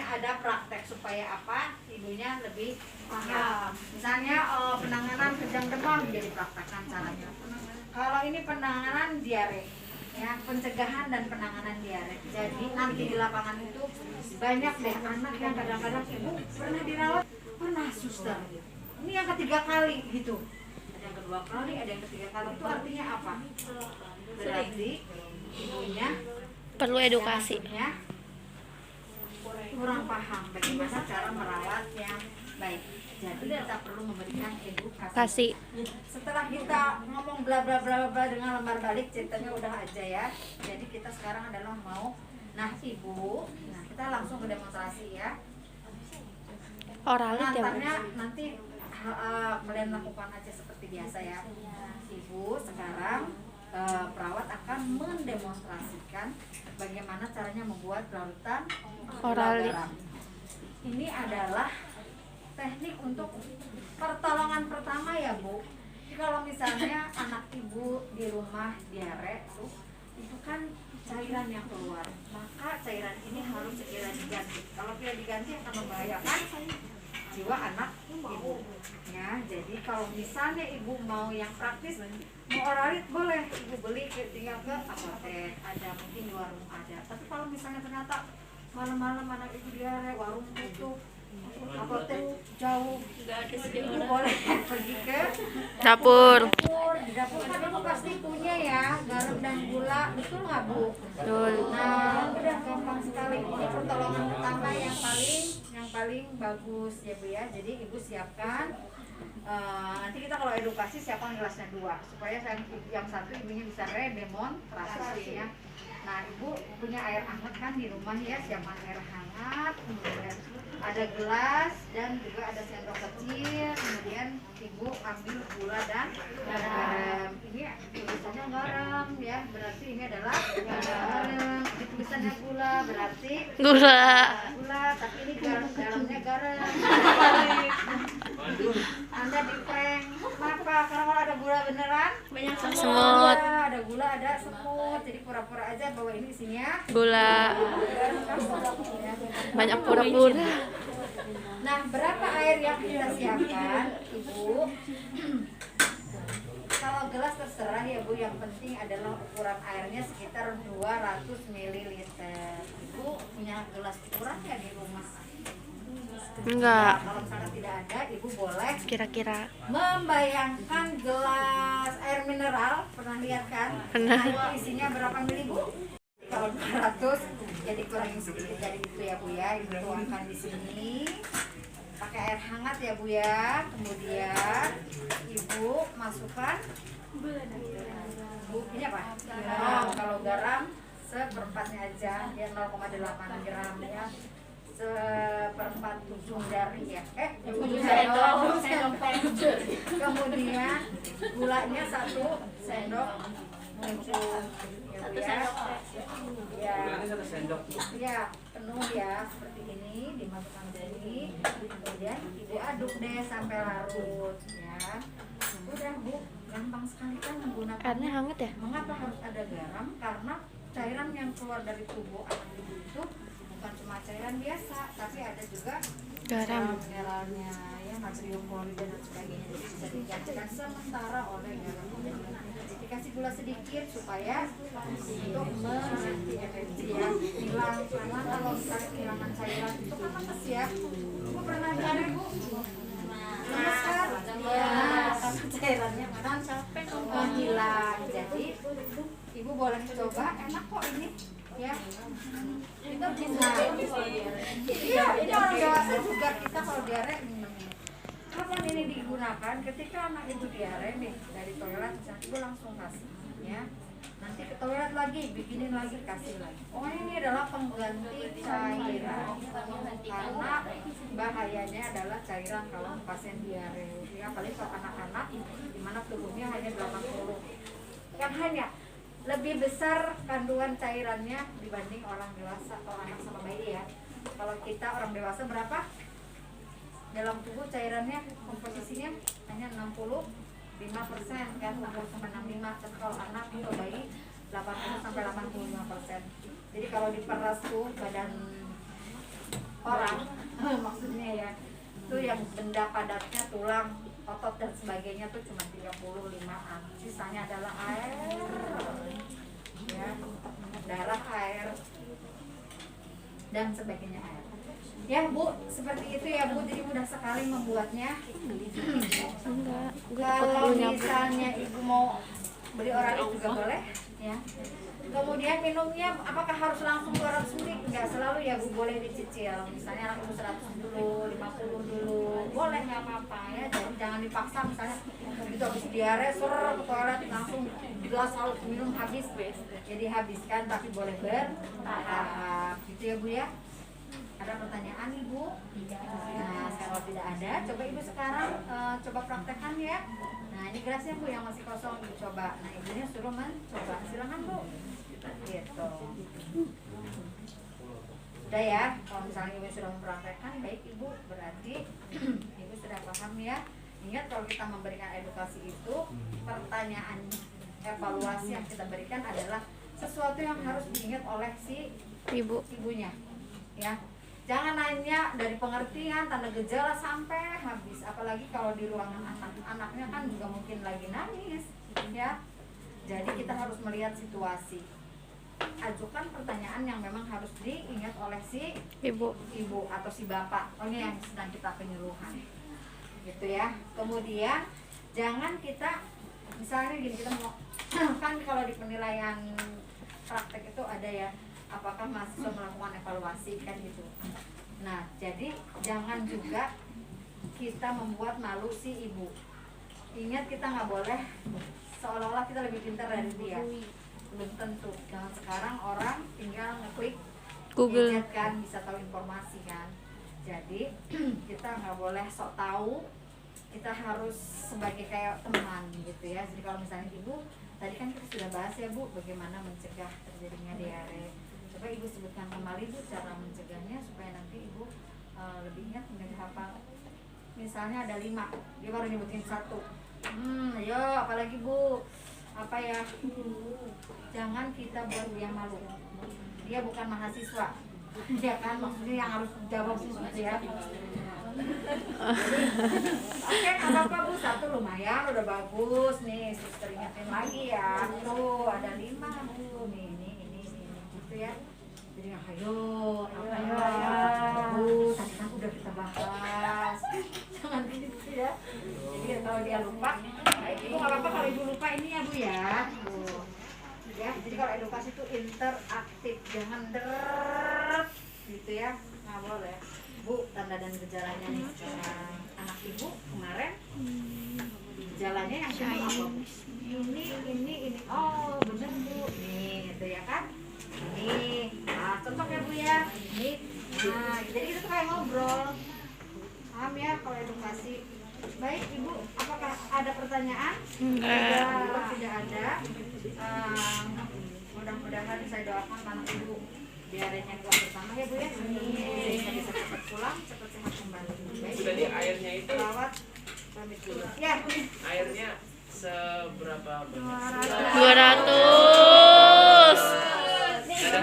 ada praktek supaya apa? Ibunya lebih paham. Misalnya penanganan kejang demam jadi praktekkan caranya. Kalau ini penanganan diare, ya pencegahan dan penanganan diare. Jadi nanti di lapangan itu banyak deh anak yang kadang-kadang ibu pernah dirawat, pernah suster. Ini yang ketiga kali gitu. Ada yang kedua kali, ada yang ketiga kali. Itu artinya apa? Berarti ibunya Perlu edukasi. Kurang paham bagaimana cara merawat yang baik. Jadi kita perlu memberikan edukasi. Setelah kita ngomong bla bla bla bla dengan lembar balik, ceritanya udah aja ya. Jadi kita sekarang adalah mau, nah ibu, nah kita langsung ke demonstrasi ya. Oralit ya, Bu? Nanti kalian lakukan aja seperti biasa ya. Ibu sekarang perawat akan mendemonstrasikan bagaimana caranya membuat larutan Oralit. garam. Ini adalah teknik untuk pertolongan pertama ya Bu. Jadi kalau misalnya anak ibu di rumah diare tuh, itu kan cairan yang keluar, maka cairan ini harus segera diganti. Kalau tidak diganti akan membahayakan jiwa anak ibu ya. Jadi kalau misalnya ibu mau yang praktis, mau oralit boleh ibu beli, tinggal ke apotek ada, mungkin di warung ada. Tapi kalau misalnya ternyata malam-malam anak ibu diare, warung tutup, apotek jauh, ibu boleh pergi ke Dapur. di dapur kan ibu pasti punya ya garam dan gula, betul nggak Bu? Betul. Nah udah gampang sekali. Ini pertolongan pertama yang paling bagus ya Bu ya. Jadi ibu siapkan, nanti kita kalau edukasi siapkan gelasnya 2 supaya yang satu ibunya bisa demonstrasi ya. Nah ibu punya air hangat kan di rumah ya, siapkan air hangat, kemudian ada gelas dan juga ada sendok kecil, kemudian ibu ambil gula dan garam. Ini tulisannya garam ya, berarti ini adalah garam. Ini tulisannya gula, berarti Gula. gula, tapi ini dalamnya garam. Anda di prank. Kenapa? Karena kalau ada gula beneran banyak Semut. ada gula, ada semut. Jadi pura-pura aja bahwa ini isinya Gula. Banyak pura-pura. Nah, berapa air yang kita siapkan, Ibu? Kalau gelas terserah ya Bu, yang penting adalah ukuran airnya sekitar 200 ml. Ibu punya gelas ukuran ya di rumah? Enggak. Nah, kalau misalnya tidak ada, Ibu boleh Kira-kira. membayangkan gelas air mineral, pernah lihat kan? Pernah. Nah, itu isinya berapa mili Bu? Kalau 200, jadi kurangin sedikit dari itu ya Bu ya. Ibu tuangkan di sini. Pakai air hangat ya Bu ya. Kemudian Ibu masukkan Bu, ini apa? Kalau garam seperempatnya aja, dia 0,8 gram ya. Seperempat ujung jari ya. Ujung sendok. Kemudian gulanya 1 sendok ujung. Ya, penuh ya seperti ini, dimasukkan sini. Kemudian ibu aduk deh sampai larut ya. Udah Bu, gampang sekali kan menggunakan. Airnya hangat ya? Mengapa harus ada garam? Karena cairan yang keluar dari tubuh anak ibu itu bukan cuma cairan biasa, tapi ada juga Garam. mineralnya ya, natrium klorida dan sebagainya. Jadi bisa digantikan sementara oleh garam. Dikasih gula sedikit supaya untuk menganti ya, hilang. Karena kalau misalnya kehilangan cairan itu kan lemes ya. Ibu pernah cari Bu? Lemes kan? Nah, karena cairannya kan hilang. Jadi ibu boleh coba, enak kok ini ya. Kita bisa. Iya, ini orang dewasa juga kita kalau diare minum ini. Kapan ini digunakan? Ketika anak ibu diare nih dari toilet, misalnya ibu langsung kasih ya. Nanti ke toilet lagi, bikinin lagi, kasih lagi. Oh ini adalah pengganti cairan. Karena bahayanya adalah cairan kalau pasien diare. Ya paling kalau anak-anak di mana tubuhnya hanya 80. Yang hanya lebih besar kandungan cairannya dibanding orang dewasa atau anak sama bayi ya. Kalau kita orang dewasa berapa? Dalam tubuh cairannya komposisinya hanya 65% kan, 60-65%. Tapi kalau anak atau bayi 80-85%. Jadi kalau diperas tuh badan orang maksudnya ya, itu yang benda padatnya tulang, otot dan sebagainya tuh cuma 35-an, sisanya adalah air, ya, darah, air dan sebagainya air. Ya Bu, seperti itu ya Bu, jadi mudah sekali membuatnya. Enggak. Kalau misalnya Ibu mau beli oralit juga boleh, ya. Kemudian minumnya apakah harus langsung 200 ml? Enggak, selalu ya Bu, boleh dicicil. Misalnya anak Ibu 100 dulu, 50 dulu, boleh, nggak apa-apa ya. Jadi jangan dipaksa, misalnya begitu habis diare, ke toilet langsung gelas harus minum habis, jadi habiskan, tapi boleh bertahap, gitu ya Bu ya. Ada pertanyaan Ibu? Nah, kalau tidak ada, coba Ibu sekarang coba praktekkan ya. Nah, ini gelasnya Bu yang masih kosong, Ibu coba. Nah, Ibunya suruh mencoba. Silakan Bu. Gitu. Udah ya, kalau misalnya Ibu sudah mempraktekkan, baik Ibu, berarti Ibu sudah paham ya. Ingat, kalau kita memberikan edukasi itu, pertanyaan evaluasi yang kita berikan adalah sesuatu yang harus diingat oleh si ibunya, ya. Jangan nanya dari pengertian, tanda gejala sampai habis. Apalagi kalau di ruangan anaknya kan juga mungkin lagi nangis, ya. Jadi kita harus melihat situasi. Ajukan pertanyaan yang memang harus diingat oleh si ibu atau si bapak. Oh, ini yang sedang kita penyuluhan, gitu ya. Kemudian jangan kita, misalnya gini, kita mau kan kalau di penilaian praktek itu ada ya, apakah mahasiswa melakukan evaluasi kan gitu. Nah, jadi jangan juga kita membuat malu si ibu. Ingat, kita nggak boleh seolah-olah kita lebih pintar dari dia. Belum tentu. Jangan sekarang orang tinggal ngeklik Google gadget kan bisa tahu informasi kan. Jadi kita nggak boleh sok tahu. Kita harus sebagai kayak teman gitu ya. Jadi kalau misalnya ibu, tadi kan kita sudah bahas ya Bu, bagaimana mencegah terjadinya diare. Coba Ibu sebutkan kembali Bu cara mencegahnya supaya nanti Ibu lebih ingat, menjadi hafal. Misalnya ada 5, dia baru nyebutin 1. Ayo apalagi Bu, apa ya? Jangan kita buat dia malu. Dia bukan mahasiswa, ya kan, maksudnya yang harus jawab gitu ya. Oke, nggak apa-apa Bu, 1 lumayan, udah bagus nih. Suster ingetin lagi ya. Tuh ada 5 Bu, nih ini gitu ya. Jadi ayo Bu, tadi kan udah kita bahas. Jangan gitu ya. Jadi kalau dia lupa, Ibu nggak apa-apa kalau Ibu lupa ini ya Bu ya. Tuh. Ya, jadi kalau edukasi itu interaktif, jangan gitu ya, nggak boleh. Bu, tanda dan gejalanya nih sekarang anak Ibu kemarin gejalanya yang apa Bu? Ini oh bener Bu, nih itu ya kan, ini cocok ya Bu ya, ini jadi kita tuh kayak ngobrol, paham ya kalau edukasi. Baik Ibu, apakah ada pertanyaan? Tidak ada. Mudah-mudahan saya doakan anak Ibu diarenya keluar bersama ya Bu ya. Bisa cepat pulang, cepat sehat kembali. Baik, Jadi airnya itu perawat pamit dulu. Ya. Airnya seberapa banyak? 200. Ada